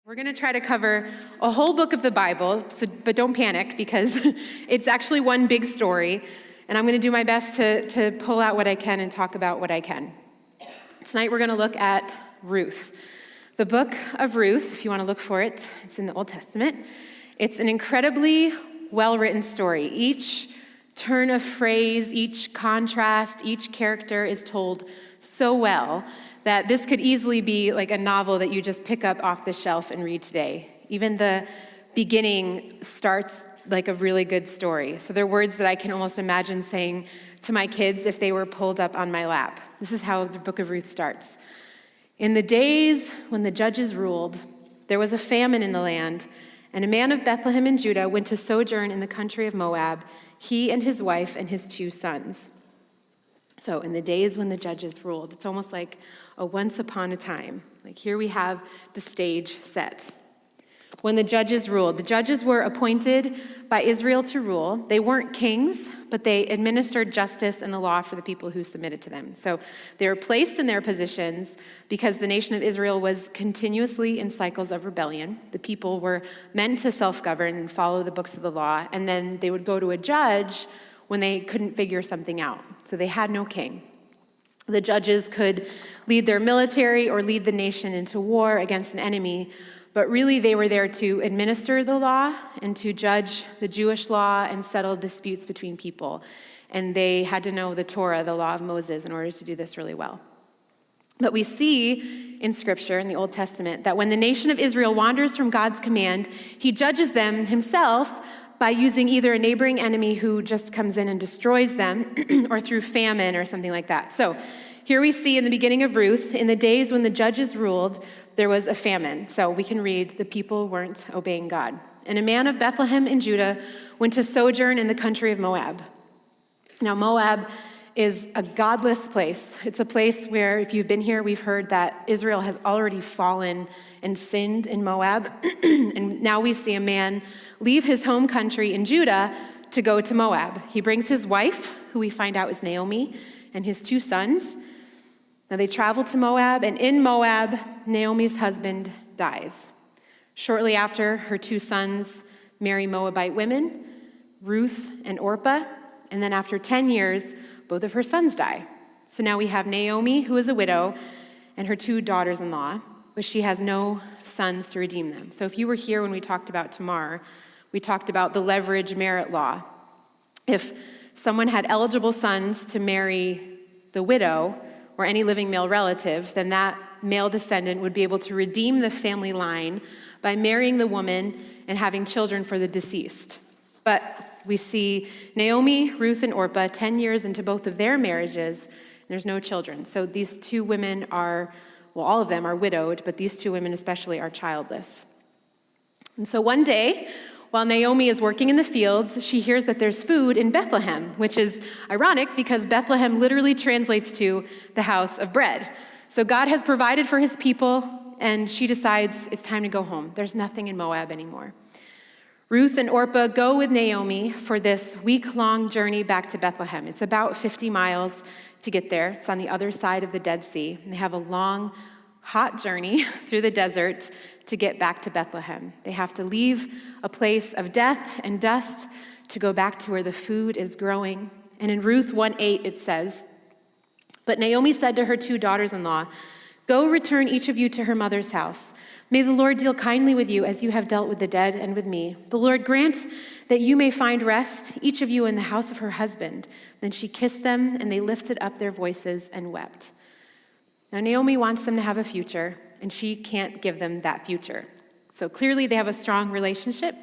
We're going to try to cover a whole book of the Bible, but don't panic because it's actually one big story, and I'm going to do my best to pull out what I can and talk about what I can. Tonight we're going to look at Ruth. The book of Ruth, if you want to look for it, it's in the Old Testament. It's an incredibly well-written story. Each turn of phrase, each contrast, each character is told so well that this could easily be like a novel that you just pick up off the shelf and read today. Even the beginning starts like a really good story. So they're words that I can almost imagine saying to my kids if they were pulled up on my lap. This is how the book of Ruth starts. In the days when the judges ruled, there was a famine in the land, and a man of Bethlehem in Judah went to sojourn in the country of Moab, he and his wife and his 2 sons. So in the days when the judges ruled, it's almost like a once upon a time. Like here we have the stage set. When the judges ruled, the judges were appointed by Israel to rule. They weren't kings, but they administered justice and the law for the people who submitted to them. So they were placed in their positions because the nation of Israel was continuously in cycles of rebellion. The people were meant to self-govern and follow the books of the law, and then they would go to a judge when they couldn't figure something out. So they had no king. The judges could lead their military or lead the nation into war against an enemy, but really they were there to administer the law and to judge the Jewish law and settle disputes between people. And they had to know the Torah, the law of Moses, in order to do this really well. But we see in Scripture, in the Old Testament, that when the nation of Israel wanders from God's command, he judges them himself by using either a neighboring enemy who just comes in and destroys them or through famine or something like that. So here we see in the beginning of Ruth, in the days when the judges ruled, there was a famine. So we can read, the people weren't obeying God. And a man of Bethlehem in Judah went to sojourn in the country of Moab. Now Moab is a godless place. It's a place where, if you've been here, we've heard that Israel has already fallen and sinned in Moab. And now we see a man leave his home country in Judah to go to Moab. He brings his wife, who we find out is Naomi, and his 2 sons. Now they travel to Moab, and in Moab, Naomi's husband dies. Shortly after, her 2 sons marry Moabite women, Ruth and Orpah, and then after 10 years, both of her sons die. So now we have Naomi, who is a widow, and her 2 daughters-in-law, but she has no sons to redeem them. So if you were here when we talked about Tamar, we talked about the leverage merit law. If someone had eligible sons to marry the widow or any living male relative, then that male descendant would be able to redeem the family line by marrying the woman and having children for the deceased. But we see Naomi, Ruth, and Orpah 10 years into both of their marriages, and there's no children. So these 2 women are, well, all of them are widowed, but these 2 women especially are childless. And so one day, while Naomi is working in the fields, she hears that there's food in Bethlehem, which is ironic because Bethlehem literally translates to the house of bread. So God has provided for his people, and she decides it's time to go home. There's nothing in Moab anymore. Ruth and Orpah go with Naomi for this week-long journey back to Bethlehem. It's about 50 miles to get there. It's on the other side of the Dead Sea. And they have a long, hot journey through the desert to get back to Bethlehem. They have to leave a place of death and dust to go back to where the food is growing. And in Ruth 1:8 it says, "But Naomi said to her 2 daughters-in-law, 'Go return each of you to her mother's house. May the Lord deal kindly with you as you have dealt with the dead and with me. The Lord grant that you may find rest, each of you in the house of her husband.' Then she kissed them, and they lifted up their voices and wept." Now Naomi wants them to have a future, and she can't give them that future. So clearly they have a strong relationship.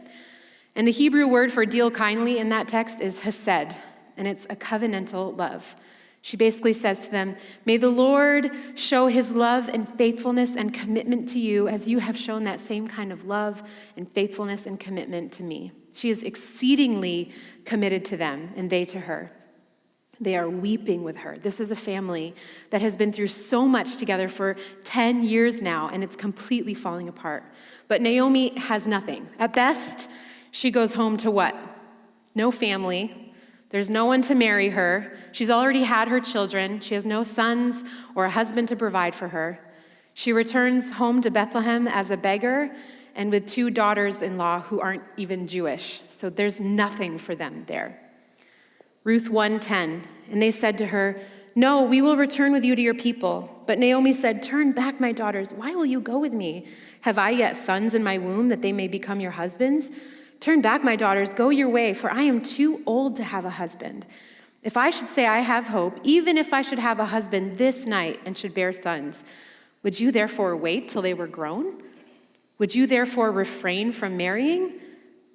And the Hebrew word for deal kindly in that text is hesed, and it's a covenantal love. She basically says to them, "May the Lord show his love and faithfulness and commitment to you as you have shown that same kind of love and faithfulness and commitment to me." She is exceedingly committed to them, and they to her. They are weeping with her. This is a family that has been through so much together for 10 years now, and it's completely falling apart. But Naomi has nothing. At best, she goes home to what? No family. There's no one to marry her. She's already had her children. She has no sons or a husband to provide for her. She returns home to Bethlehem as a beggar and with 2 daughters-in-law who aren't even Jewish. So there's nothing for them there. Ruth 1:10, and they said to her, "No, we will return with you to your people." But Naomi said, "Turn back, my daughters. Why will you go with me? Have I yet sons in my womb that they may become your husbands? Turn back, my daughters, go your way, for I am too old to have a husband. If I should say I have hope, even if I should have a husband this night and should bear sons, would you therefore wait till they were grown? Would you therefore refrain from marrying?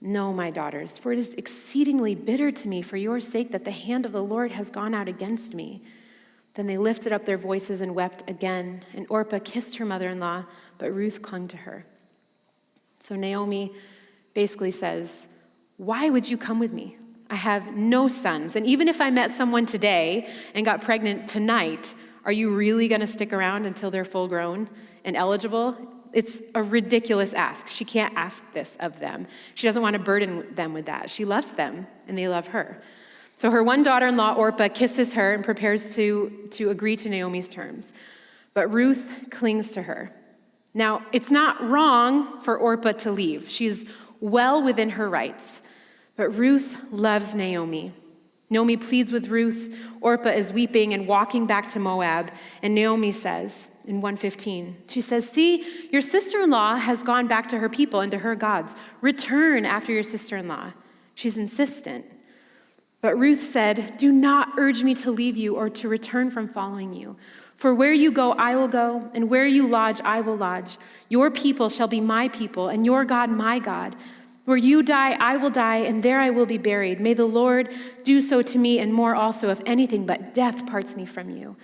No, my daughters, for it is exceedingly bitter to me for your sake that the hand of the Lord has gone out against me." Then they lifted up their voices and wept again, and Orpah kissed her mother-in-law, but Ruth clung to her. So Naomi basically says, "Why would you come with me? I have no sons, and even if I met someone today and got pregnant tonight, are you really going to stick around until they're full grown and eligible?" It's a ridiculous ask. She can't ask this of them. She doesn't want to burden them with that. She loves them, and they love her. So her one daughter-in-law, Orpah, kisses her and prepares to agree to Naomi's terms. But Ruth clings to her. Now, it's not wrong for Orpah to leave. She's well within her rights. But Ruth loves Naomi. Naomi pleads with Ruth. Orpah is weeping and walking back to Moab. And Naomi says in 1:15, she says, "See, your sister-in-law has gone back to her people and to her gods. Return after your sister-in-law." She's insistent. But Ruth said, "Do not urge me to leave you or to return from following you. For where you go, I will go, and where you lodge, I will lodge. Your people shall be my people, and your God, my God. Where you die, I will die, and there I will be buried. May the Lord do so to me, and more also, if anything but death parts me from you."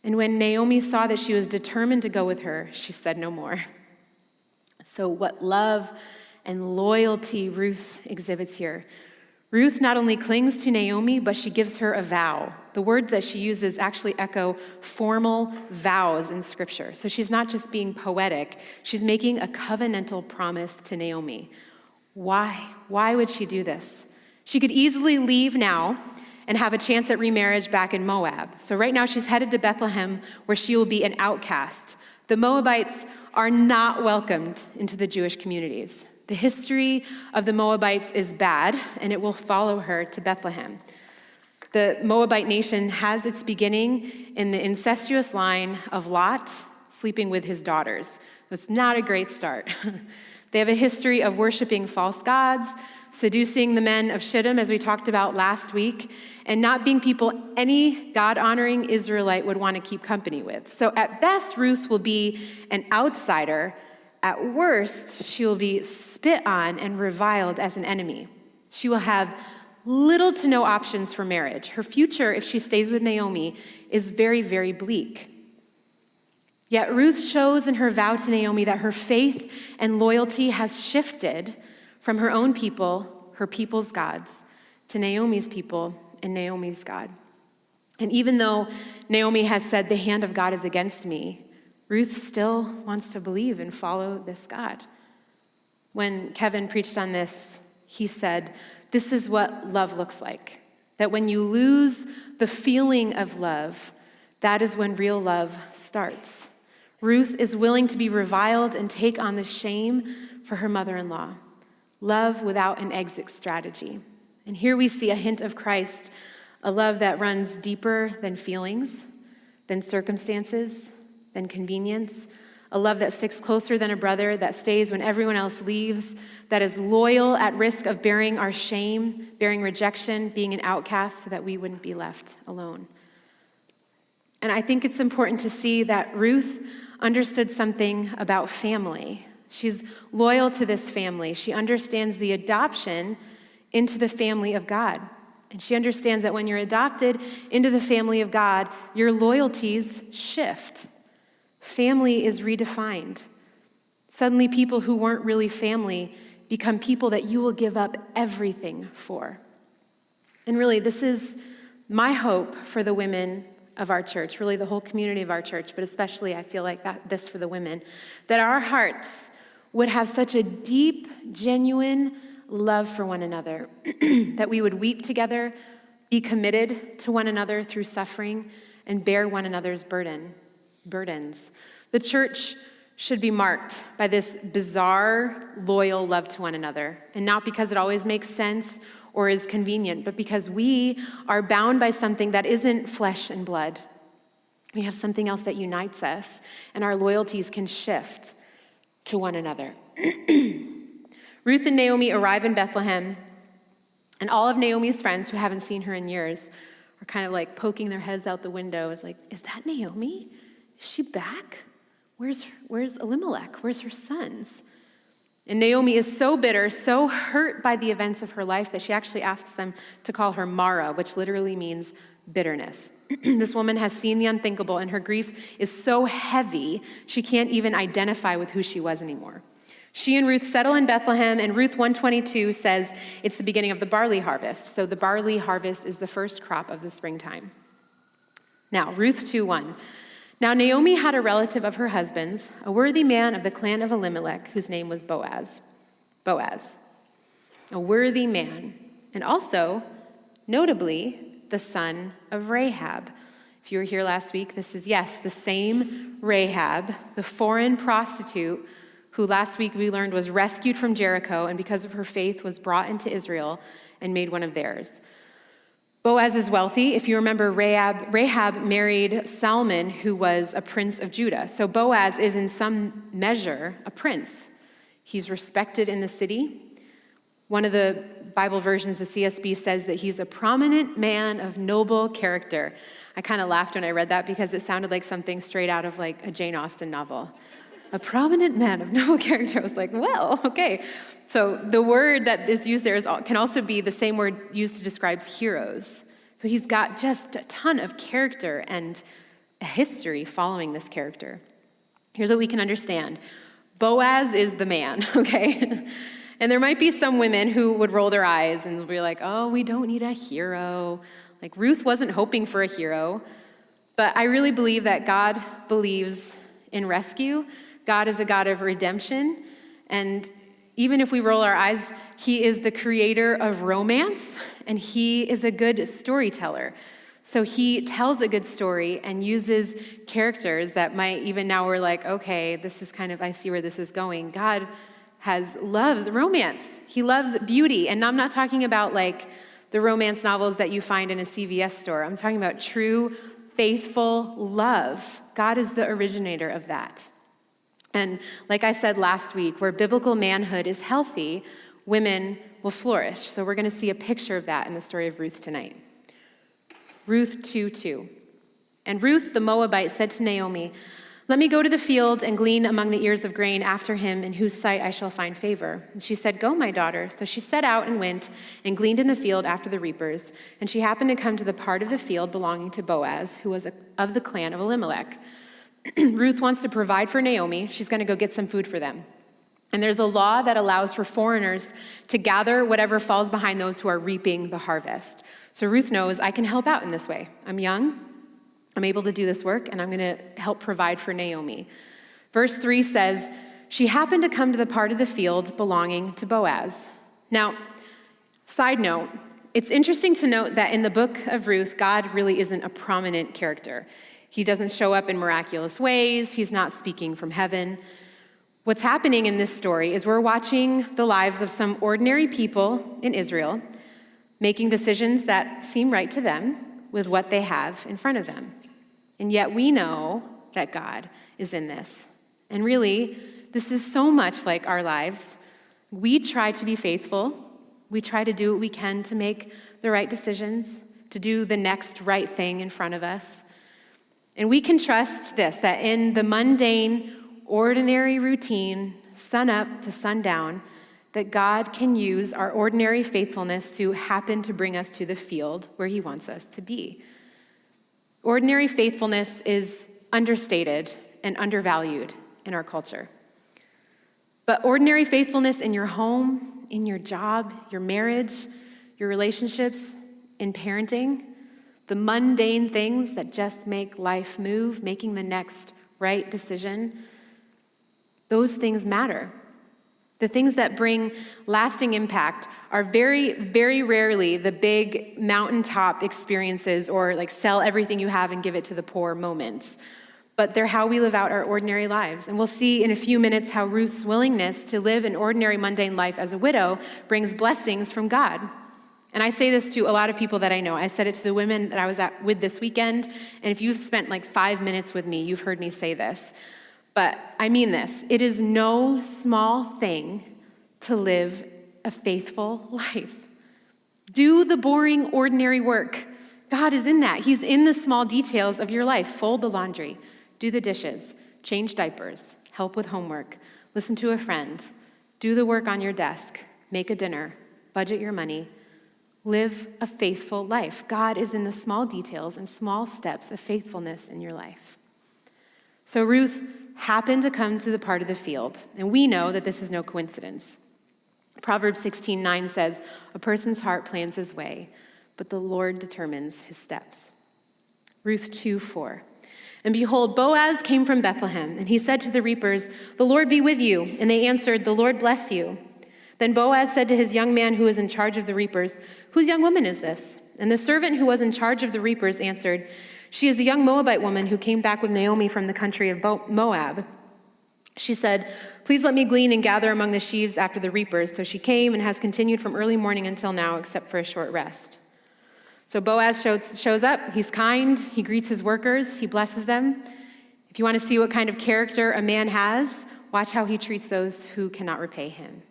And when Naomi saw that she was determined to go with her, she said no more. So what love and loyalty Ruth exhibits here. Ruth not only clings to Naomi, but she gives her a vow. The words that she uses actually echo formal vows in Scripture. So she's not just being poetic, she's making a covenantal promise to Naomi. Why? Why would she do this? She could easily leave now and have a chance at remarriage back in Moab. So right now she's headed to Bethlehem, where she will be an outcast. The Moabites are not welcomed into the Jewish communities. The history of the Moabites is bad, and it will follow her to Bethlehem. The Moabite nation has its beginning in the incestuous line of Lot sleeping with his daughters. It's not a great start. They have a history of worshiping false gods, seducing the men of Shittim, as we talked about last week, and not being people any God-honoring Israelite would want to keep company with. So at best, Ruth will be an outsider. At worst, she will be spit on and reviled as an enemy. She will have little to no options for marriage. Her future, if she stays with Naomi, is very, very bleak. Yet Ruth shows in her vow to Naomi that her faith and loyalty has shifted from her own people, her people's gods, to Naomi's people and Naomi's God. And even though Naomi has said, "The hand of God is against me," Ruth still wants to believe and follow this God. When Kevin preached on this, he said, this is what love looks like. That when you lose the feeling of love, that is when real love starts. Ruth is willing to be reviled and take on the shame for her mother-in-law. Love without an exit strategy. And here we see a hint of Christ, a love that runs deeper than feelings, than circumstances, than convenience, a love that sticks closer than a brother, that stays when everyone else leaves, that is loyal at risk of bearing our shame, bearing rejection, being an outcast so that we wouldn't be left alone. And I think it's important to see that Ruth understood something about family. She's loyal to this family. She understands the adoption into the family of God. And she understands that when you're adopted into the family of God, your loyalties shift. Family is redefined. Suddenly, people who weren't really family become people that you will give up everything for. And really, this is my hope for the women of our church, really the whole community of our church, but especially I feel like this for the women, that our hearts would have such a deep, genuine love for one another, that we would weep together, be committed to one another through suffering, and bear one another's burdens, The church should be marked by this bizarre, loyal love to one another, and not because it always makes sense or is convenient, but because we are bound by something that isn't flesh and blood. We have something else that unites us, and our loyalties can shift to one another. Ruth and Naomi arrive in Bethlehem, and all of Naomi's friends who haven't seen her in years are kind of like poking their heads out the window. It's like, is that Naomi? Is she back? Where's Elimelech? Where's her sons? And Naomi is so bitter, so hurt by the events of her life that she actually asks them to call her Mara, which literally means bitterness. This woman has seen the unthinkable, and her grief is so heavy, she can't even identify with who she was anymore. She and Ruth settle in Bethlehem, and Ruth 1:22 says it's the beginning of the barley harvest. So the barley harvest is the first crop of the springtime. Now, Ruth 2:1. Now Naomi had a relative of her husband's, a worthy man of the clan of Elimelech, whose name was Boaz. Boaz, a worthy man, and also, notably, the son of Rahab. If you were here last week, this is, yes, the same Rahab, the foreign prostitute who last week we learned was rescued from Jericho and because of her faith was brought into Israel and made one of theirs. Boaz is wealthy. If you remember, Rahab married Salmon, who was a prince of Judah. So Boaz is in some measure a prince. He's respected in the city. One of the Bible versions, the CSB, says that he's a prominent man of noble character. I kind of laughed when I read that because it sounded like something straight out of like a Jane Austen novel. A prominent man of noble character. I was like, well, okay. So the word that is used there can also be the same word used to describe heroes. So he's got just a ton of character and a history following this character. Here's what we can understand. Boaz is the man, okay? And there might be some women who would roll their eyes and be like, oh, we don't need a hero. Like Ruth wasn't hoping for a hero. But I really believe that God believes in rescue. God is a God of redemption. And even if we roll our eyes, he is the creator of romance, and he is a good storyteller. So he tells a good story and uses characters that might, even now we're like, okay, this is kind of, I see where this is going. God loves romance. He loves beauty. And I'm not talking about like the romance novels that you find in a CVS store. I'm talking about true, faithful love. God is the originator of that. And like I said last week, where biblical manhood is healthy, women will flourish. So we're going to see a picture of that in the story of Ruth tonight. Ruth 2:2. And Ruth the Moabite said to Naomi, let me go to the field and glean among the ears of grain after him in whose sight I shall find favor. And she said, go, my daughter. So she set out and went and gleaned in the field after the reapers. And she happened to come to the part of the field belonging to Boaz, who was of the clan of Elimelech. Ruth wants to provide for Naomi. She's going to go get some food for them. And there's a law that allows for foreigners to gather whatever falls behind those who are reaping the harvest. So Ruth knows, I can help out in this way. I'm young. I'm able to do this work, and I'm going to help provide for Naomi. Verse 3 says, she happened to come to the part of the field belonging to Boaz. Now, side note, it's interesting to note that in the book of Ruth, God really isn't a prominent character. He doesn't show up in miraculous ways. He's not speaking from heaven. What's happening in this story is we're watching the lives of some ordinary people in Israel making decisions that seem right to them with what they have in front of them. And yet we know that God is in this. And really, this is so much like our lives. We try to be faithful. We try to do what we can to make the right decisions, to do the next right thing in front of us. And we can trust this, that in the mundane, ordinary routine, sun up to sundown, that God can use our ordinary faithfulness to happen to bring us to the field where he wants us to be. Ordinary faithfulness is understated and undervalued in our culture. But ordinary faithfulness in your home, in your job, your marriage, your relationships, in parenting, the mundane things that just make life move, making the next right decision, those things matter. The things that bring lasting impact are very, very rarely the big mountaintop experiences or like sell everything you have and give it to the poor moments. but they're how we live out our ordinary lives. And we'll see in a few minutes how Ruth's willingness to live an ordinary, mundane life as a widow brings blessings from God. And I say this to a lot of people that I know. I said it to the women that I was with this weekend, and if you've spent like 5 minutes with me, you've heard me say this. But I mean this. It is no small thing to live a faithful life. Do the boring, ordinary work. God is in that. He's in the small details of your life. Fold the laundry, do the dishes, change diapers, help with homework, listen to a friend, do the work on your desk, make a dinner, budget your money. Live a faithful life. God is in the small details and small steps of faithfulness in your life. So Ruth happened to come to the part of the field, and we know that this is no coincidence. Proverbs 16:9 says, "A person's heart plans his way, but the Lord determines his steps." Ruth 2:4. "And behold, Boaz came from Bethlehem, and he said to the reapers, 'The Lord be with you.' And they answered, 'The Lord bless you.' Then Boaz said to his young man who was in charge of the reapers, 'Whose young woman is this?' And the servant who was in charge of the reapers answered, 'She is a young Moabite woman who came back with Naomi from the country of Moab.' She said, 'Please let me glean and gather among the sheaves after the reapers.' So she came and has continued from early morning until now, except for a short rest." So Boaz shows up. He's kind. He greets his workers. He blesses them. If you want to see what kind of character a man has, watch how he treats those who cannot repay him.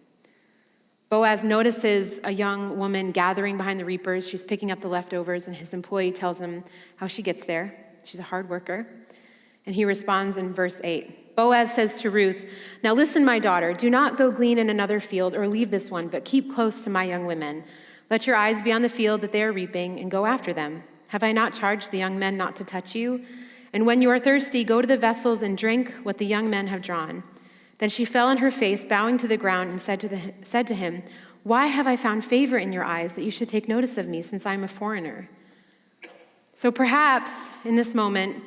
Boaz notices a young woman gathering behind the reapers. She's picking up the leftovers, and his employee tells him how she gets there. She's a hard worker. And he responds in verse 8. Boaz says to Ruth, "Now listen, my daughter, do not go glean in another field or leave this one, but keep close to my young women. Let your eyes be on the field that they are reaping and go after them. Have I not charged the young men not to touch you? And when you are thirsty, go to the vessels and drink what the young men have drawn." Then she fell on her face, bowing to the ground, and said to him, "Why have I found favor in your eyes that you should take notice of me, since I am a foreigner?" So perhaps in this moment,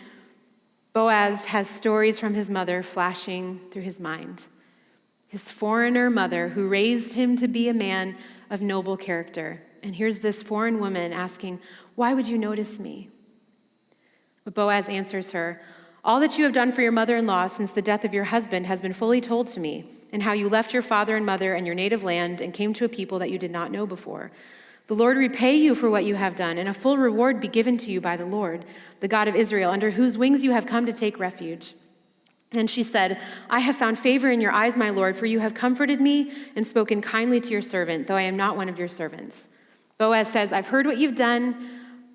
Boaz has stories from his mother flashing through his mind. His foreigner mother who raised him to be a man of noble character. And here's this foreign woman asking, "Why would you notice me?" But Boaz answers her, "All that you have done for your mother-in-law since the death of your husband has been fully told to me, and how you left your father and mother and your native land and came to a people that you did not know before. The Lord repay you for what you have done, and a full reward be given to you by the Lord, the God of Israel, under whose wings you have come to take refuge." And she said, "I have found favor in your eyes, my Lord, for you have comforted me and spoken kindly to your servant, though I am not one of your servants." Boaz says, "I've heard what you've done.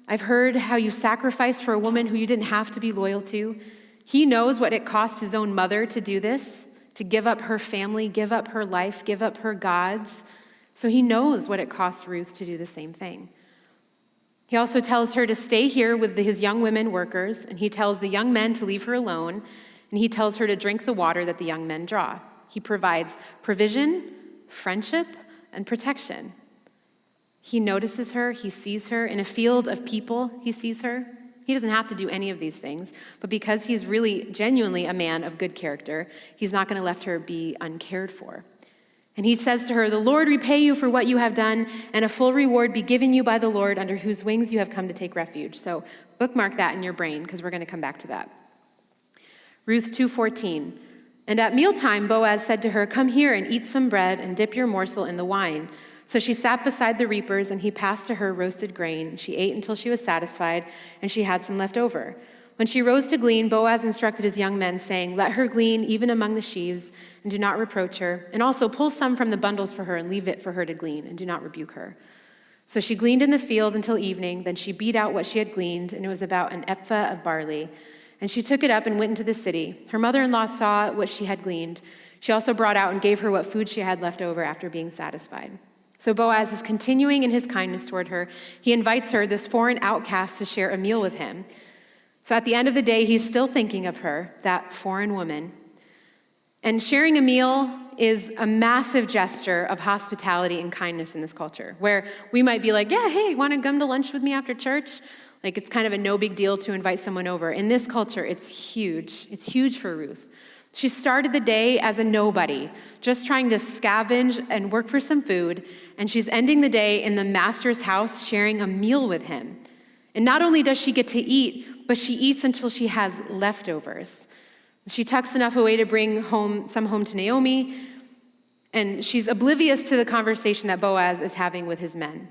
I've heard how you sacrificed for a woman who you didn't have to be loyal to." He knows what it cost his own mother to do this, to give up her family, give up her life, give up her gods. So he knows what it cost Ruth to do the same thing. He also tells her to stay here with his young women workers, and he tells the young men to leave her alone, and he tells her to drink the water that the young men draw. He provides provision, friendship, and protection. He notices her, he sees her. In a field of people, he sees her. He doesn't have to do any of these things, but because he's really genuinely a man of good character, he's not going to let her be uncared for. And he says to her, "The Lord repay you for what you have done, and a full reward be given you by the Lord, under whose wings you have come to take refuge." So bookmark that in your brain, because we're going to come back to that. Ruth 2:14. "And at mealtime, Boaz said to her, 'Come here and eat some bread and dip your morsel in the wine.' So she sat beside the reapers, and he passed to her roasted grain. She ate until she was satisfied, and she had some left over. When she rose to glean, Boaz instructed his young men, saying, 'Let her glean even among the sheaves, and do not reproach her. And also pull some from the bundles for her, and leave it for her to glean, and do not rebuke her.' So she gleaned in the field until evening. Then she beat out what she had gleaned, and it was about an ephah of barley. And she took it up and went into the city. Her mother-in-law saw what she had gleaned. She also brought out and gave her what food she had left over after being satisfied." So Boaz is continuing in his kindness toward her. He invites her, this foreign outcast, to share a meal with him. So at the end of the day, he's still thinking of her, that foreign woman. And sharing a meal is a massive gesture of hospitality and kindness in this culture, where we might be like, "Yeah, hey, want to come to lunch with me after church?" Like, it's kind of a no big deal to invite someone over. In this culture, it's huge. It's huge for Ruth. She started the day as a nobody, just trying to scavenge and work for some food, and she's ending the day in the master's house sharing a meal with him. And not only does she get to eat, but she eats until she has leftovers. She tucks enough away to bring some home to Naomi, and she's oblivious to the conversation that Boaz is having with his men.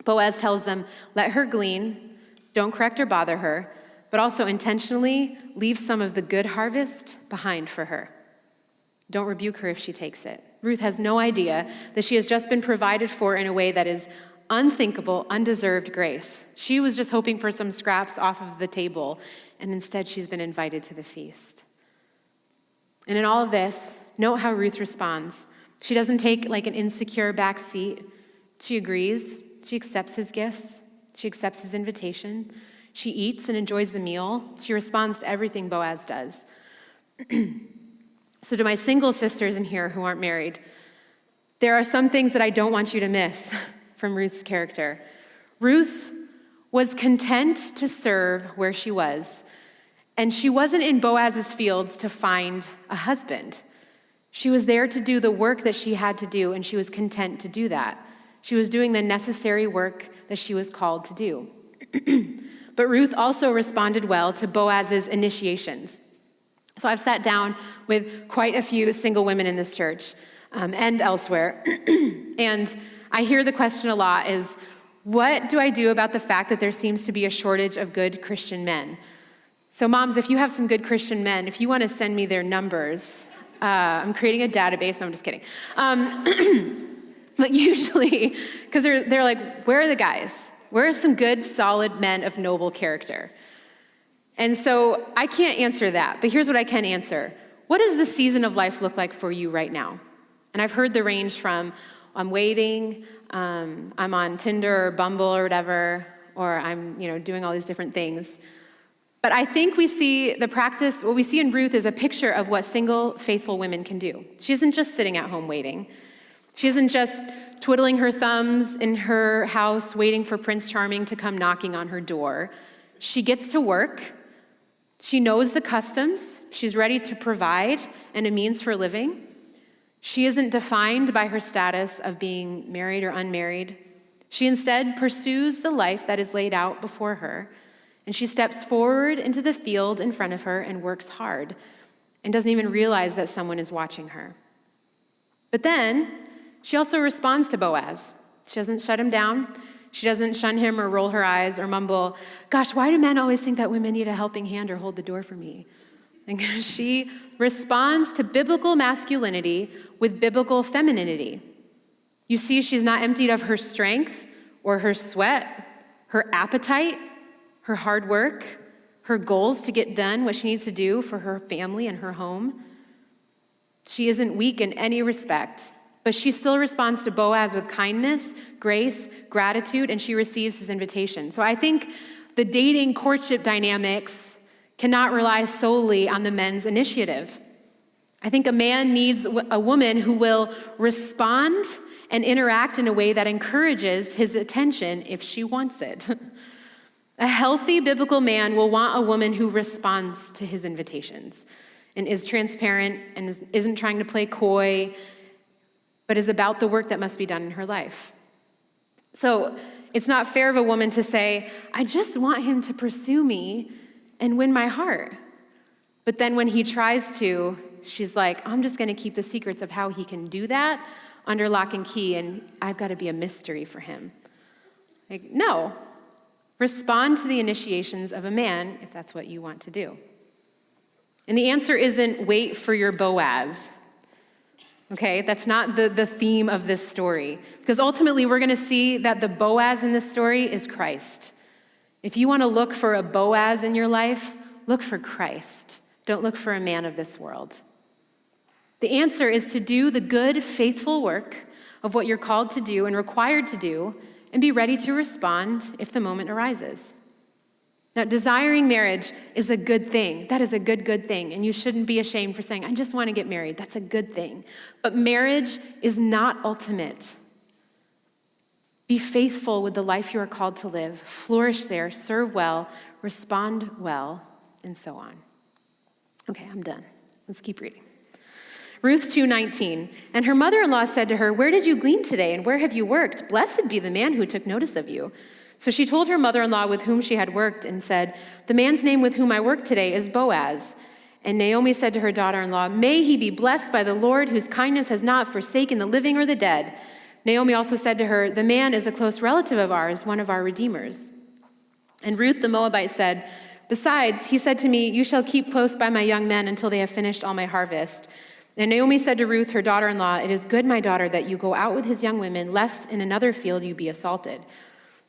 Boaz tells them, let her glean, don't correct or bother her, but also intentionally leave some of the good harvest behind for her. Don't rebuke her if she takes it. Ruth has no idea that she has just been provided for in a way that is unthinkable, undeserved grace. She was just hoping for some scraps off of the table, and instead she's been invited to the feast. And in all of this, note how Ruth responds. She doesn't take like an insecure back seat. She agrees. She accepts his gifts. She accepts his invitation. She eats and enjoys the meal. She responds to everything Boaz does. So to my single sisters in here who aren't married, there are some things that I don't want you to miss from Ruth's character. Ruth was content to serve where she was, and she wasn't in Boaz's fields to find a husband. She was there to do the work that she had to do, and she was content to do that. She was doing the necessary work that she was called to do. But Ruth also responded well to Boaz's initiations. So I've sat down with quite a few single women in this church and elsewhere, and I hear the question a lot is, what do I do about the fact that there seems to be a shortage of good Christian men? So moms, if you have some good Christian men, if you want to send me their numbers, I'm creating a database. No, I'm just kidding. But usually, because they're like, where are the guys? Where are some good, solid men of noble character? And so I can't answer that, but here's what I can answer. What does the season of life look like for you right now? And I've heard the range from, I'm waiting, I'm on Tinder or Bumble or whatever, or I'm doing all these different things. But I think we see the practice, what we see in Ruth is a picture of what single, faithful women can do. She isn't just sitting at home waiting. She isn't just twiddling her thumbs in her house waiting for Prince Charming to come knocking on her door. She gets to work. She knows the customs. She's ready to provide and a means for living. She isn't defined by her status of being married or unmarried. She instead pursues the life that is laid out before her, and she steps forward into the field in front of her and works hard and doesn't even realize that someone is watching her. But then she also responds to Boaz. She doesn't shut him down. She doesn't shun him or roll her eyes or mumble, gosh, why do men always think that women need a helping hand or hold the door for me? And she responds to biblical masculinity with biblical femininity. You see, she's not emptied of her strength or her sweat, her appetite, her hard work, her goals to get done what she needs to do for her family and her home. She isn't weak in any respect, but she still responds to Boaz with kindness, grace, gratitude, and she receives his invitation. So I think the dating courtship dynamics cannot rely solely on the men's initiative. I think a man needs a woman who will respond and interact in a way that encourages his attention if she wants it. A healthy biblical man will want a woman who responds to his invitations and is transparent and isn't trying to play coy, but is about the work that must be done in her life. So it's not fair of a woman to say, I just want him to pursue me and win my heart. But then when he tries to, she's like, I'm just going to keep the secrets of how he can do that under lock and key, and I've got to be a mystery for him. Like, no. Respond to the initiations of a man if that's what you want to do. And the answer isn't wait for your Boaz. Okay, that's not the theme of this story. Because ultimately we're going to see that the Boaz in this story is Christ. If you want to look for a Boaz in your life, look for Christ. Don't look for a man of this world. The answer is to do the good, faithful work of what you're called to do and required to do, and be ready to respond if the moment arises. Now, desiring marriage is a good thing. That is a good thing. And you shouldn't be ashamed for saying, I just want to get married. That's a good thing. But marriage is not ultimate. Be faithful with the life you are called to live. Flourish there, serve well, respond well, and so on. Okay, I'm done. Let's keep reading. Ruth 2:19, and her mother-in-law said to her, where did you glean today, and where have you worked? Blessed be the man who took notice of you. So she told her mother-in-law with whom she had worked and said, "The man's name with whom I work today is Boaz." And Naomi said to her daughter-in-law, "May he be blessed by the Lord, whose kindness has not forsaken the living or the dead." Naomi also said to her, "The man is a close relative of ours, one of our redeemers." And Ruth the Moabite said, "Besides, he said to me, 'You shall keep close by my young men until they have finished all my harvest.'" And Naomi said to Ruth, her daughter-in-law, "It is good, my daughter, that you go out with his young women, lest in another field you be assaulted."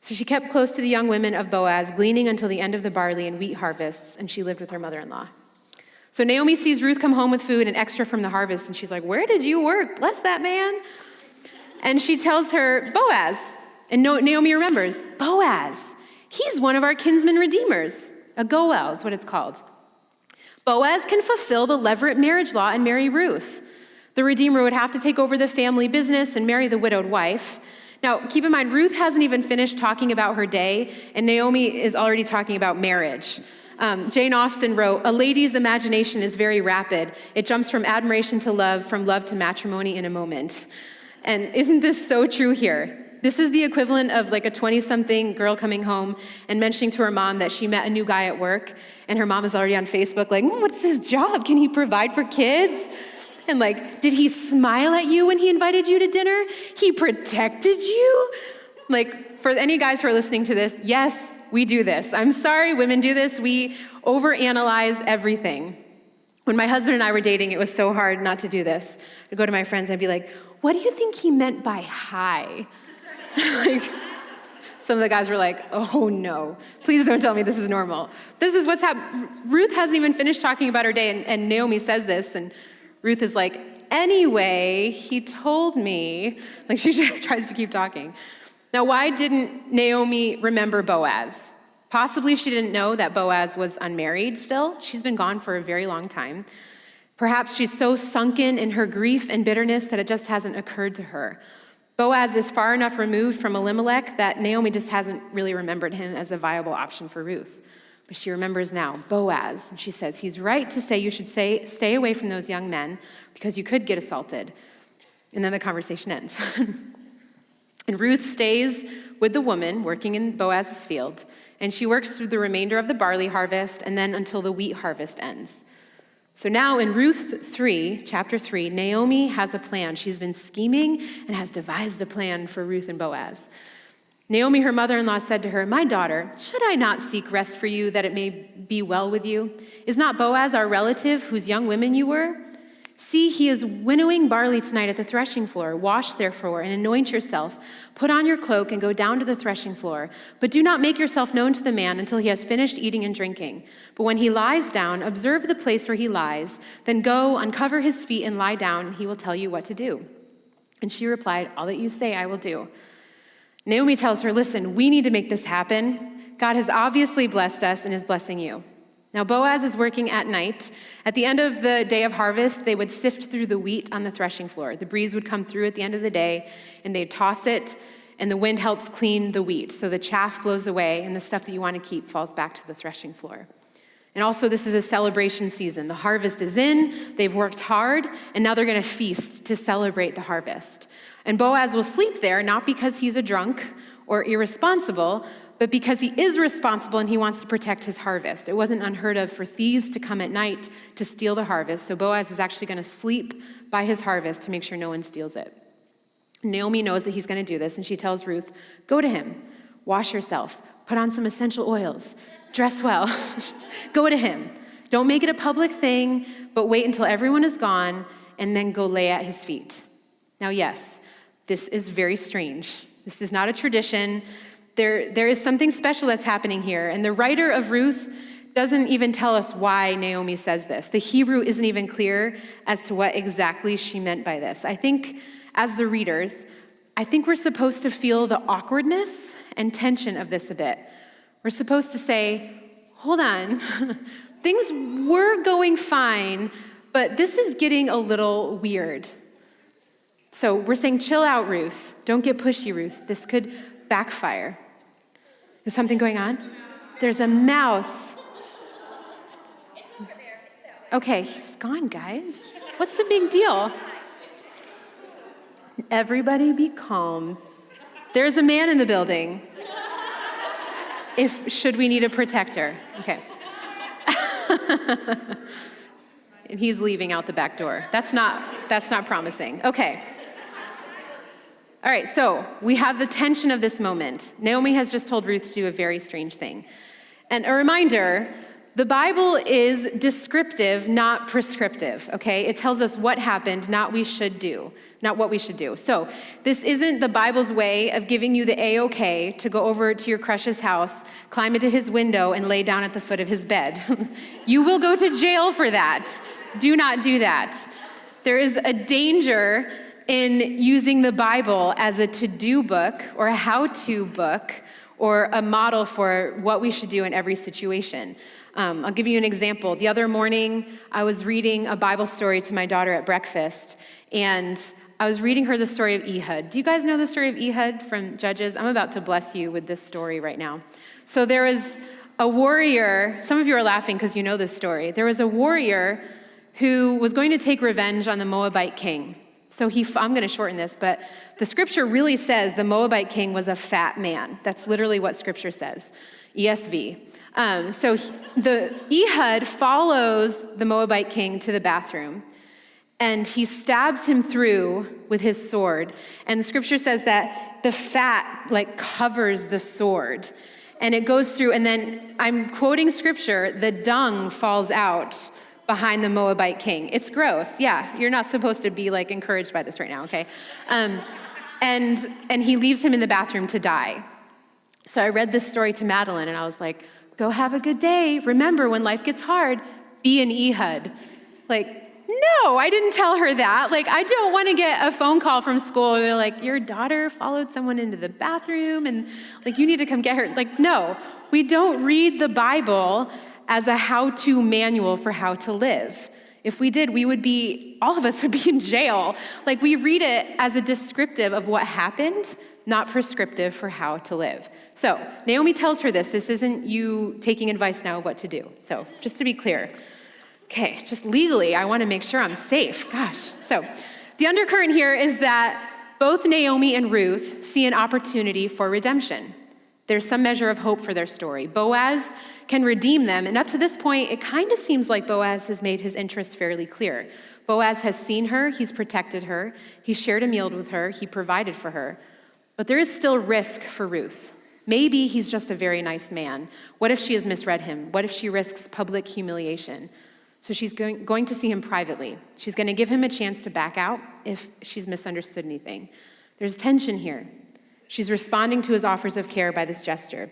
So she kept close to the young women of Boaz, gleaning until the end of the barley and wheat harvests, and she lived with her mother-in-law. So Naomi sees Ruth come home with food and extra from the harvest, and she's like, "Where did you work? Bless that man." And she tells her, "Boaz." And Naomi remembers, Boaz, he's one of our kinsman redeemers. A goel is what it's called. Boaz can fulfill the levirate marriage law and marry Ruth. The redeemer would have to take over the family business and marry the widowed wife. Now, keep in mind, Ruth hasn't even finished talking about her day, and Naomi is already talking about marriage. Jane Austen wrote, "A lady's imagination is very rapid. It jumps from admiration to love, from love to matrimony in a moment." And isn't this so true here? This is the equivalent of like a 20-something girl coming home and mentioning to her mom that she met a new guy at work, and her mom is already on Facebook like, "What's his job? Can he provide for kids? And like, did he smile at you when he invited you to dinner? He protected you?" Like, for any guys who are listening to this, yes, we do this. I'm sorry, women do this. We overanalyze everything. When my husband and I were dating, it was so hard not to do this. I'd go to my friends and I'd be like, "What do you think he meant by hi?" Like, some of the guys were like, "Oh no, please don't tell me this is normal." This is what's happened. Ruth hasn't even finished talking about her day, and Naomi says this, and Ruth is like, "Anyway, he told me." Like, she just tries to keep talking. Now, why didn't Naomi remember Boaz? Possibly she didn't know that Boaz was unmarried still. She's been gone for a very long time. Perhaps she's so sunken in her grief and bitterness that it just hasn't occurred to her. Boaz is far enough removed from Elimelech that Naomi just hasn't really remembered him as a viable option for Ruth. But she remembers now, Boaz, and she says, "He's right to say you should stay away from those young men because you could get assaulted." And then the conversation ends. And Ruth stays with the woman working in Boaz's field, and she works through the remainder of the barley harvest and then until the wheat harvest ends. So now in Ruth 3, chapter 3, Naomi has a plan. She's been scheming and has devised a plan for Ruth and Boaz. Naomi, her mother-in-law, said to her, "My daughter, should I not seek rest for you that it may be well with you? Is not Boaz our relative whose young women you were? See, he is winnowing barley tonight at the threshing floor. Wash, therefore, and anoint yourself. Put on your cloak and go down to the threshing floor. But do not make yourself known to the man until he has finished eating and drinking. But when he lies down, observe the place where he lies. Then go, uncover his feet, and lie down, and he will tell you what to do." And she replied, "All that you say I will do." Naomi tells her, "Listen, we need to make this happen. God has obviously blessed us and is blessing you." Now, Boaz is working at night. At the end of the day of harvest, they would sift through the wheat on the threshing floor. The breeze would come through at the end of the day, and they'd toss it, and the wind helps clean the wheat. So the chaff blows away, and the stuff that you want to keep falls back to the threshing floor. And also, this is a celebration season. The harvest is in, they've worked hard, and now they're going to feast to celebrate the harvest. And Boaz will sleep there, not because he's a drunk or irresponsible, but because he is responsible and he wants to protect his harvest. It wasn't unheard of for thieves to come at night to steal the harvest, so Boaz is actually going to sleep by his harvest to make sure no one steals it. Naomi knows that he's going to do this, and she tells Ruth, "Go to him, wash yourself, put on some essential oils, dress well, go to him. Don't make it a public thing, but wait until everyone is gone, and then go lay at his feet." Now, yes, this is very strange. This is not a tradition. There is something special that's happening here, and the writer of Ruth doesn't even tell us why Naomi says this. The Hebrew isn't even clear as to what exactly she meant by this. I think, as the readers, we're supposed to feel the awkwardness and tension of this a bit. We're supposed to say, hold on, things were going fine, but this is getting a little weird. So we're saying, chill out, Ruth. Don't get pushy, Ruth. This could backfire. Is something going on? There's a mouse. It's over there. It's that way. Okay, he's gone, guys. What's the big deal? Everybody be calm. There's a man in the building. should we need a protector. Okay. And he's leaving out the back door. That's not promising. Okay. All right, so we have the tension of this moment. Naomi has just told Ruth to do a very strange thing. And a reminder, the Bible is descriptive, not prescriptive, okay? It tells us what happened, not what we should do. So this isn't the Bible's way of giving you the A-OK to go over to your crush's house, climb into his window, and lay down at the foot of his bed. You will go to jail for that. Do not do that. There is a danger in using the Bible as a to-do book or a how-to book or a model for what we should do in every situation. I'll give you an example. The other morning, I was reading a Bible story to my daughter at breakfast, and I was reading her the story of Ehud. Do you guys know the story of Ehud from Judges? I'm about to bless you with this story right now. So there was a warrior, some of you are laughing because you know this story. There was a warrior who was going to take revenge on the Moabite king. So I'm going to shorten this, but the scripture really says the Moabite king was a fat man. That's literally what scripture says, ESV. The Ehud follows the Moabite king to the bathroom, and he stabs him through with his sword. And the scripture says that the fat covers the sword, and it goes through, and then I'm quoting scripture, the dung falls out behind the Moabite king. It's gross. Yeah, you're not supposed to be encouraged by this right now, okay? And he leaves him in the bathroom to die. So I read this story to Madeline, and I was like, go have a good day. Remember, when life gets hard, be an Ehud. No, I didn't tell her that. I don't want to get a phone call from school. They're like, your daughter followed someone into the bathroom, and you need to come get her. No, we don't read the Bible as a how-to manual for how to live. If we did, all of us would be in jail. We read it as a descriptive of what happened, not prescriptive for how to live. So Naomi tells her this. This isn't you taking advice now of what to do. So just to be clear. Okay, just legally, I want to make sure I'm safe. Gosh. So the undercurrent here is that both Naomi and Ruth see an opportunity for redemption. There's some measure of hope for their story. Boaz can redeem them, and up to this point, it kind of seems like Boaz has made his interests fairly clear. Boaz has seen her, he's protected her, he shared a meal with her, he provided for her. But there is still risk for Ruth. Maybe he's just a very nice man. What if she has misread him? What if she risks public humiliation? So she's going to see him privately. She's going to give him a chance to back out if she's misunderstood anything. There's tension here. She's responding to his offers of care by this gesture.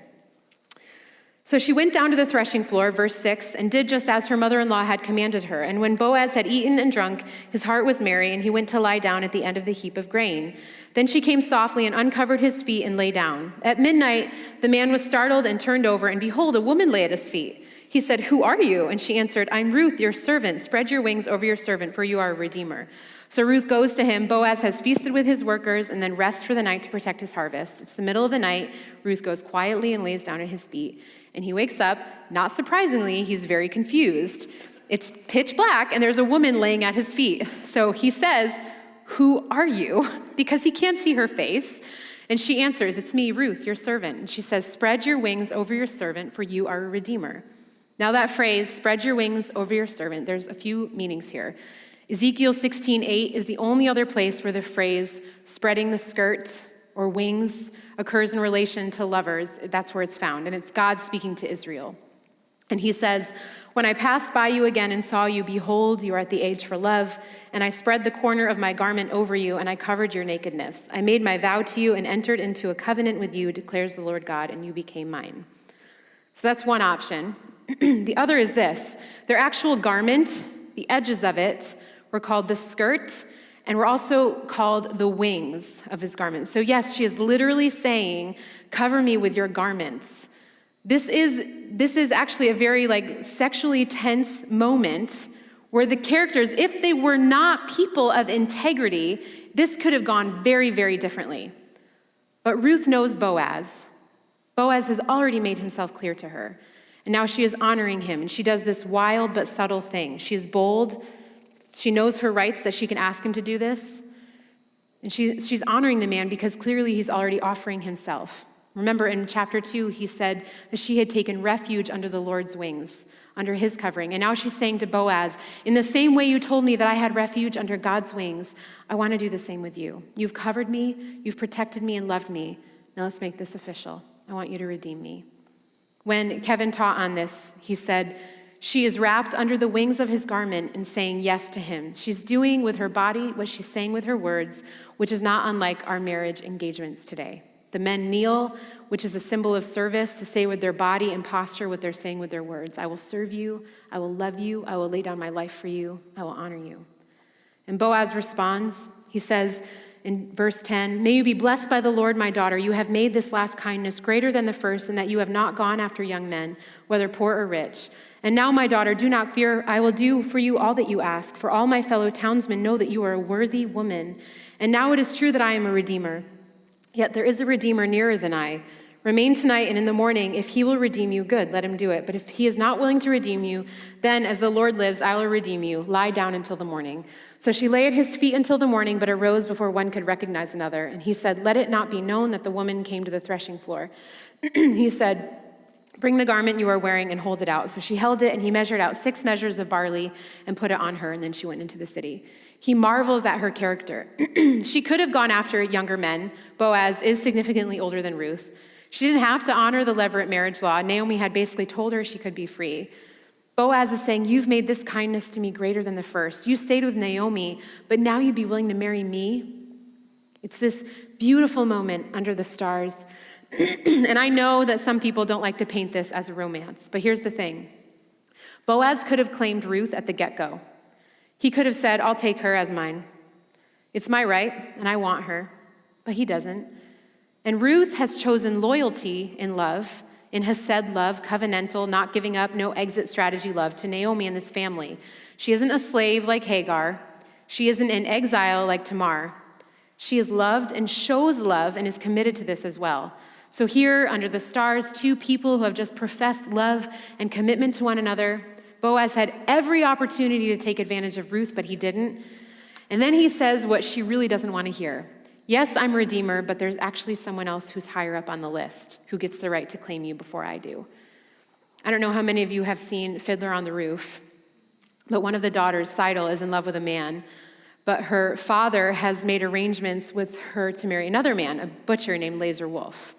So she went down to the threshing floor, verse 6, and did just as her mother-in-law had commanded her. And when Boaz had eaten and drunk, his heart was merry, and he went to lie down at the end of the heap of grain. Then she came softly and uncovered his feet and lay down. At midnight, the man was startled and turned over, and behold, a woman lay at his feet. He said, "Who are you?" And she answered, "I'm Ruth, your servant. Spread your wings over your servant, for you are a redeemer." So Ruth goes to him. Boaz has feasted with his workers and then rests for the night to protect his harvest. It's the middle of the night. Ruth goes quietly and lays down at his feet. And he wakes up. Not surprisingly, he's very confused. It's pitch black, and there's a woman laying at his feet. So he says, "Who are you?" Because he can't see her face. And she answers, "It's me, Ruth, your servant." And she says, "Spread your wings over your servant, for you are a redeemer." Now that phrase, "spread your wings over your servant," there's a few meanings here. Ezekiel 16:8 is the only other place where the phrase "spreading the skirt" or "wings" occurs in relation to lovers. That's where it's found, and it's God speaking to Israel. And he says, "When I passed by you again and saw you, behold, you are at the age for love, and I spread the corner of my garment over you, and I covered your nakedness. I made my vow to you and entered into a covenant with you, declares the Lord God, and you became mine." So that's one option. The other is this. Their actual garment, the edges of it, were called the skirt, and were also called the wings of his garment. So yes, she is literally saying, "Cover me with your garments." This is actually a very sexually tense moment where the characters, if they were not people of integrity, this could have gone very, very differently. But Ruth knows Boaz. Boaz has already made himself clear to her. And now she is honoring him, and she does this wild but subtle thing. She is bold. She knows her rights, that she can ask him to do this. And she's honoring the man because clearly he's already offering himself. Remember in chapter 2, he said that she had taken refuge under the Lord's wings, under his covering. And now she's saying to Boaz, in the same way you told me that I had refuge under God's wings, I want to do the same with you. You've covered me, you've protected me and loved me. Now let's make this official. I want you to redeem me. When Kevin taught on this, he said, she is wrapped under the wings of his garment and saying yes to him. She's doing with her body what she's saying with her words, which is not unlike our marriage engagements today. The men kneel, which is a symbol of service, to say with their body and posture what they're saying with their words. I will serve you, I will love you, I will lay down my life for you, I will honor you. And Boaz responds, he says in verse 10, may you be blessed by the Lord, my daughter. You have made this last kindness greater than the first, and that you have not gone after young men, whether poor or rich. And now, my daughter, do not fear. I will do for you all that you ask, for all my fellow townsmen know that you are a worthy woman. And now it is true that I am a redeemer. Yet there is a redeemer nearer than I. Remain tonight, and in the morning, if he will redeem you, good, let him do it. But if he is not willing to redeem you, then, as the Lord lives, I will redeem you. Lie down until the morning. So she lay at his feet until the morning, but arose before one could recognize another. And he said, let it not be known that the woman came to the threshing floor. He said, bring the garment you are wearing and hold it out. So she held it, and he measured out 6 measures of barley and put it on her, and then she went into the city. He marvels at her character. She could have gone after younger men. Boaz is significantly older than Ruth. She didn't have to honor the levirate marriage law. Naomi had basically told her she could be free. Boaz is saying, you've made this kindness to me greater than the first. You stayed with Naomi, but now you'd be willing to marry me? It's this beautiful moment under the stars. And I know that some people don't like to paint this as a romance, but here's the thing. Boaz could have claimed Ruth at the get-go. He could have said, I'll take her as mine. It's my right, and I want her. But he doesn't. And Ruth has chosen loyalty in love, in hesed love, covenantal, not giving up, no exit strategy love to Naomi and this family. She isn't a slave like Hagar. She isn't in exile like Tamar. She is loved and shows love and is committed to this as well. So here, under the stars, 2 people who have just professed love and commitment to one another. Boaz had every opportunity to take advantage of Ruth, but he didn't. And then he says what she really doesn't want to hear. Yes, I'm a redeemer, but there's actually someone else who's higher up on the list who gets the right to claim you before I do. I don't know how many of you have seen Fiddler on the Roof, but one of the daughters, Seidel, is in love with a man, but her father has made arrangements with her to marry another man, a butcher named Laser Wolf.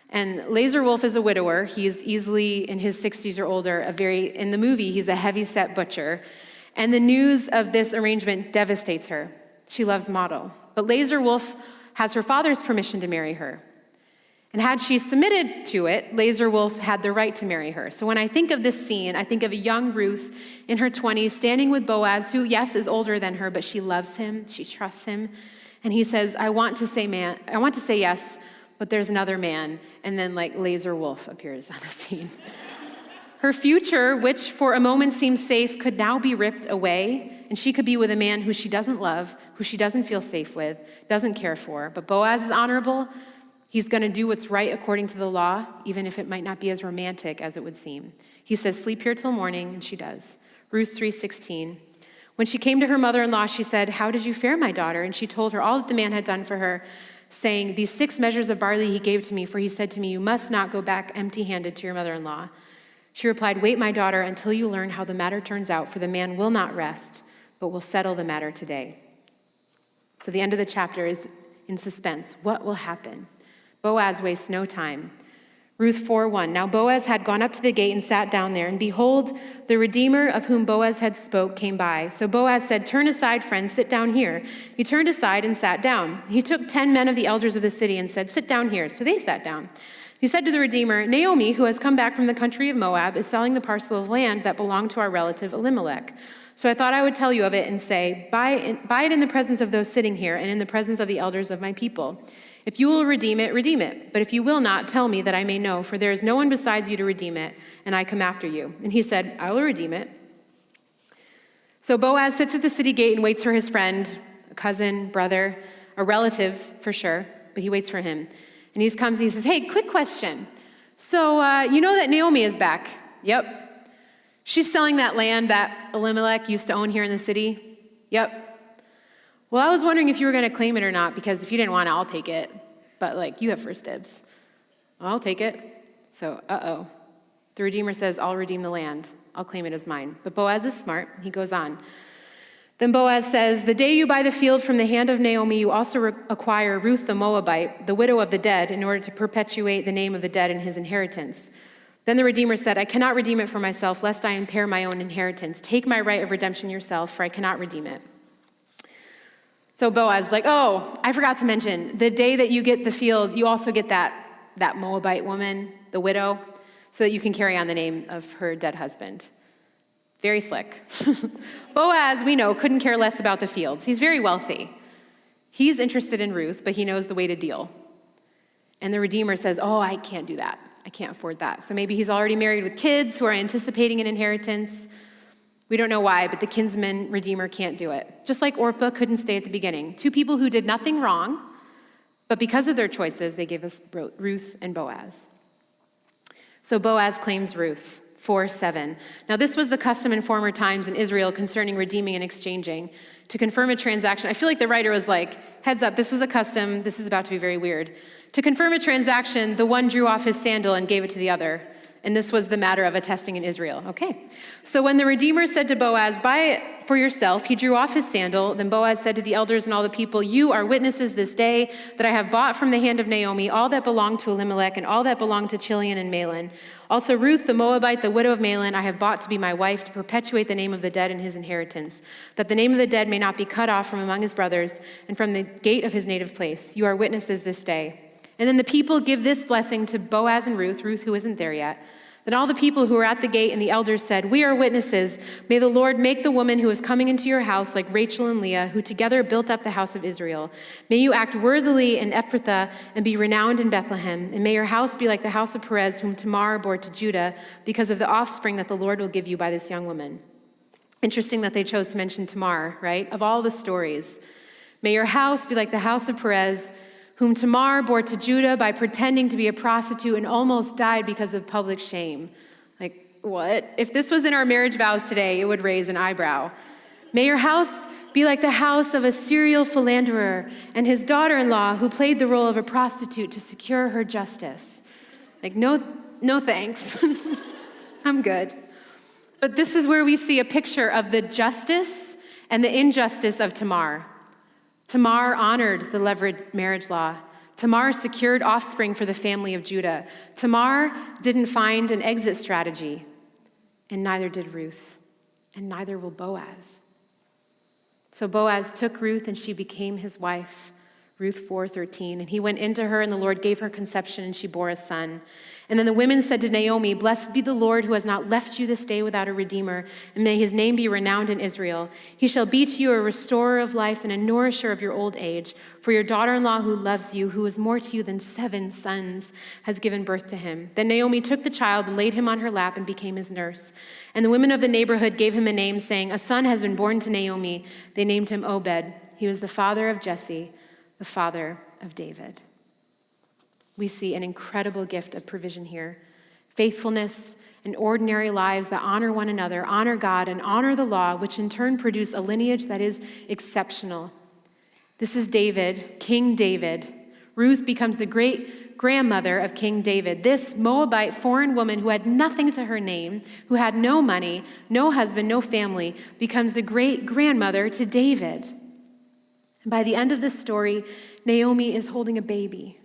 And Laser Wolf is a widower. He's easily in his 60s or older. In the movie, he's a heavy-set butcher. And the news of this arrangement devastates her. She loves Motto. But Laser Wolf has her father's permission to marry her. And had she submitted to it, Laser Wolf had the right to marry her. So when I think of this scene, I think of a young Ruth in her 20s standing with Boaz, who, yes, is older than her, but she loves him, she trusts him. And he says, I want to say yes, but there's another man. And then Laser Wolf appears on the scene. Her future, which for a moment seemed safe, could now be ripped away, and she could be with a man who she doesn't love, who she doesn't feel safe with, doesn't care for. But Boaz is honorable. He's going to do what's right according to the law, even if it might not be as romantic as it would seem. He says, sleep here till morning, and she does. Ruth 3:16. When she came to her mother-in-law, she said, how did you fare, my daughter? And she told her all that the man had done for her, saying, these 6 measures of barley he gave to me, for he said to me, you must not go back empty-handed to your mother-in-law. She replied, wait, my daughter, until you learn how the matter turns out, for the man will not rest, but will settle the matter today. So the end of the chapter is in suspense. What will happen? Boaz wastes no time. Ruth 4:1. Now Boaz had gone up to the gate and sat down there, and behold, the Redeemer of whom Boaz had spoke came by. So Boaz said, turn aside, friend, sit down here. He turned aside and sat down. He took 10 men of the elders of the city and said, sit down here. So they sat down. He said to the Redeemer, Naomi, who has come back from the country of Moab, is selling the parcel of land that belonged to our relative Elimelech. So I thought I would tell you of it and say, buy it in the presence of those sitting here and in the presence of the elders of my people. If you will redeem it, redeem it. But if you will not, tell me that I may know, for there is no one besides you to redeem it, and I come after you. And he said, I will redeem it. So Boaz sits at the city gate and waits for his friend, a cousin, brother, a relative for sure, but he waits for him. And he comes and he says, hey, quick question. So you know that Naomi is back? Yep. She's selling that land that Elimelech used to own here in the city? Yep. Well, I was wondering if you were going to claim it or not, because if you didn't want it, I'll take it. But you have first dibs. I'll take it. So, The Redeemer says, I'll redeem the land. I'll claim it as mine. But Boaz is smart. He goes on. Then Boaz says, the day you buy the field from the hand of Naomi, you also acquire Ruth the Moabite, the widow of the dead, in order to perpetuate the name of the dead in his inheritance. Then the Redeemer said, I cannot redeem it for myself, lest I impair my own inheritance. Take my right of redemption yourself, for I cannot redeem it. So Boaz is like, I forgot to mention, the day that you get the field, you also get that Moabite woman, the widow, so that you can carry on the name of her dead husband. Very slick. Boaz, we know, couldn't care less about the fields. He's very wealthy. He's interested in Ruth, but he knows the way to deal. And the Redeemer says, I can't do that. I can't afford that. So maybe he's already married with kids who are anticipating an inheritance. We don't know why, but the kinsman Redeemer can't do it. Just like Orpah couldn't stay at the beginning. Two people who did nothing wrong, but because of their choices, they gave us Ruth and Boaz. So Boaz claims Ruth. 4:7. Now this was the custom in former times in Israel concerning redeeming and exchanging. To confirm a transaction, I feel like the writer was like, heads up, this was a custom, this is about to be very weird. To confirm a transaction, the one drew off his sandal and gave it to the other. And this was the matter of attesting in Israel. Okay. So when the Redeemer said to Boaz, buy it for yourself, he drew off his sandal. Then Boaz said to the elders and all the people, you are witnesses this day that I have bought from the hand of Naomi all that belonged to Elimelech and all that belonged to Chilion and Mahlon. Also Ruth, the Moabite, the widow of Mahlon, I have bought to be my wife to perpetuate the name of the dead in his inheritance, that the name of the dead may not be cut off from among his brothers and from the gate of his native place. You are witnesses this day. And then the people give this blessing to Boaz and Ruth who isn't there yet. Then all the people who were at the gate and the elders said, we are witnesses. May the Lord make the woman who is coming into your house like Rachel and Leah, who together built up the house of Israel. May you act worthily in Ephrathah and be renowned in Bethlehem. And may your house be like the house of Perez, whom Tamar bore to Judah, because of the offspring that the Lord will give you by this young woman. Interesting that they chose to mention Tamar, right? Of all the stories. May your house be like the house of Perez, whom Tamar bore to Judah by pretending to be a prostitute and almost died because of public shame. Like, what? If this was in our marriage vows today, it would raise an eyebrow. May your house be like the house of a serial philanderer and his daughter-in-law who played the role of a prostitute to secure her justice. Like, no thanks. I'm good. But this is where we see a picture of the justice and the injustice of Tamar. Tamar honored the levirate marriage law. Tamar secured offspring for the family of Judah. Tamar didn't find an exit strategy, and neither did Ruth, and neither will Boaz. So Boaz took Ruth, and she became his wife. Ruth 4:13, and he went into her, and the Lord gave her conception, and she bore a son. And then the women said to Naomi, blessed be the Lord who has not left you this day without a redeemer, and may his name be renowned in Israel. He shall be to you a restorer of life and a nourisher of your old age. For your daughter-in-law who loves you, who is more to you than 7 sons, has given birth to him. Then Naomi took the child and laid him on her lap and became his nurse. And the women of the neighborhood gave him a name, saying, a son has been born to Naomi. They named him Obed. He was the father of Jesse, the father of David. We see an incredible gift of provision here. Faithfulness and ordinary lives that honor one another, honor God, and honor the law, which in turn produce a lineage that is exceptional. This is David, King David. Ruth becomes the great-grandmother of King David. This Moabite foreign woman who had nothing to her name, who had no money, no husband, no family, becomes the great-grandmother to David. By the end of this story, Naomi is holding a baby.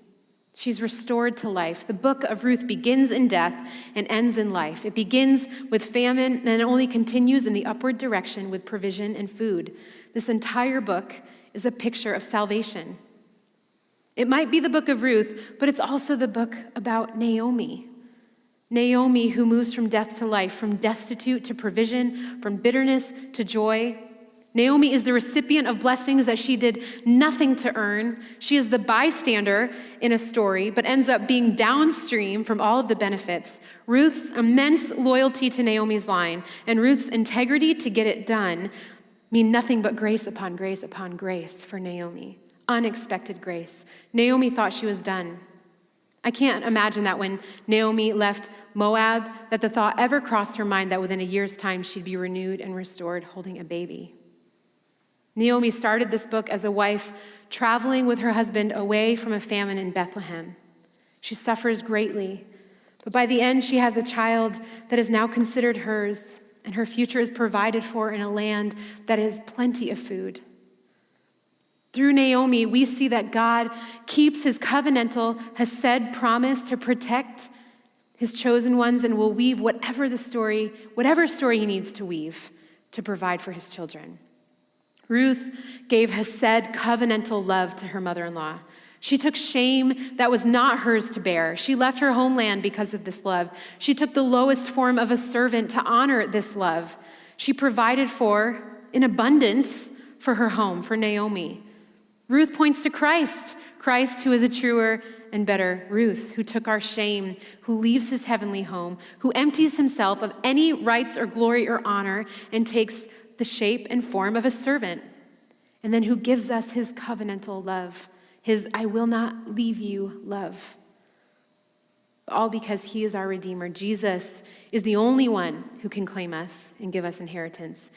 She's restored to life. The book of Ruth begins in death and ends in life. It begins with famine and only continues in the upward direction with provision and food. This entire book is a picture of salvation. It might be the book of Ruth, but it's also the book about Naomi. Naomi, who moves from death to life, from destitute to provision, from bitterness to joy. Naomi is the recipient of blessings that she did nothing to earn. She is the bystander in a story, but ends up being downstream from all of the benefits. Ruth's immense loyalty to Naomi's line and Ruth's integrity to get it done mean nothing but grace upon grace upon grace for Naomi. Unexpected grace. Naomi thought she was done. I can't imagine that when Naomi left Moab, that the thought ever crossed her mind that within a year's time she'd be renewed and restored holding a baby. Naomi started this book as a wife traveling with her husband away from a famine in Bethlehem. She suffers greatly, but by the end she has a child that is now considered hers, and her future is provided for in a land that has plenty of food. Through Naomi, we see that God keeps his covenantal hesed promise to protect his chosen ones and will weave whatever story he needs to weave to provide for his children. Ruth gave hesed covenantal love to her mother-in-law. She took shame that was not hers to bear. She left her homeland because of this love. She took the lowest form of a servant to honor this love. She provided in abundance for her home, for Naomi. Ruth points to Christ who is a truer and better Ruth, who took our shame, who leaves his heavenly home, who empties himself of any rights or glory or honor and takes the shape and form of a servant, and then who gives us his covenantal love, his I will not leave you love. All because he is our Redeemer. Jesus is the only one who can claim us and give us inheritance.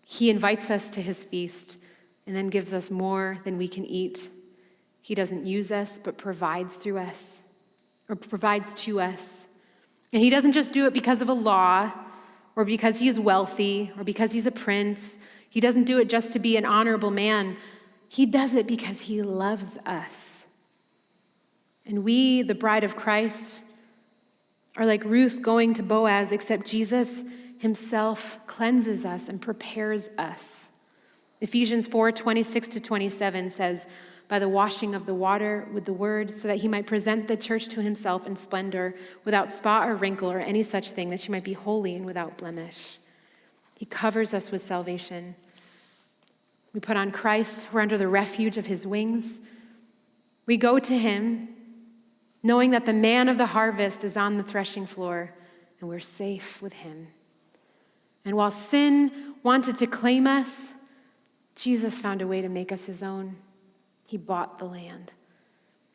He invites us to his feast and then gives us more than we can eat. He doesn't use us, but provides through us, or provides to us. And he doesn't just do it because of a law, or because he is wealthy, or because he's a prince. He doesn't do it just to be an honorable man. He does it because he loves us. And we, the bride of Christ, are like Ruth going to Boaz, except Jesus himself cleanses us and prepares us. Ephesians 4:26-27 says, by the washing of the water with the word, so that he might present the church to himself in splendor, without spot or wrinkle or any such thing, that she might be holy and without blemish. He covers us with salvation. We put on Christ. We're under the refuge of his wings. We go to him, knowing that the man of the harvest is on the threshing floor, and we're safe with him. And while sin wanted to claim us, Jesus found a way to make us his own. He bought the land.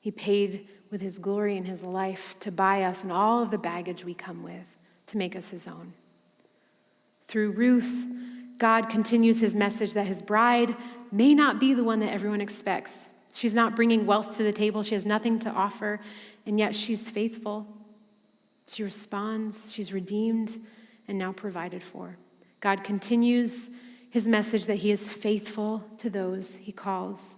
He paid with his glory and his life to buy us and all of the baggage we come with, to make us his own. Through Ruth, God continues his message that his bride may not be the one that everyone expects. She's not bringing wealth to the table. She has nothing to offer, and yet she's faithful. She responds. She's redeemed and now provided for. God continues his message that he is faithful to those he calls.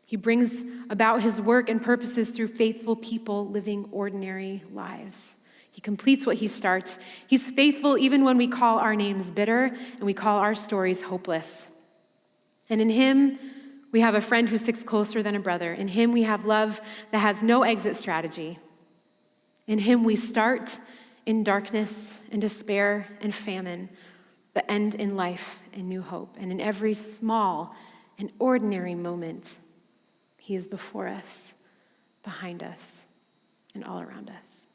He brings about his work and purposes through faithful people living ordinary lives. He completes what he starts. He's faithful even when we call our names bitter and we call our stories hopeless. And in him, we have a friend who sticks closer than a brother. In him, we have love that has no exit strategy. In him, we start in darkness and despair and famine, but end in life and new hope. And in every small and ordinary moment, he is before us, behind us, and all around us.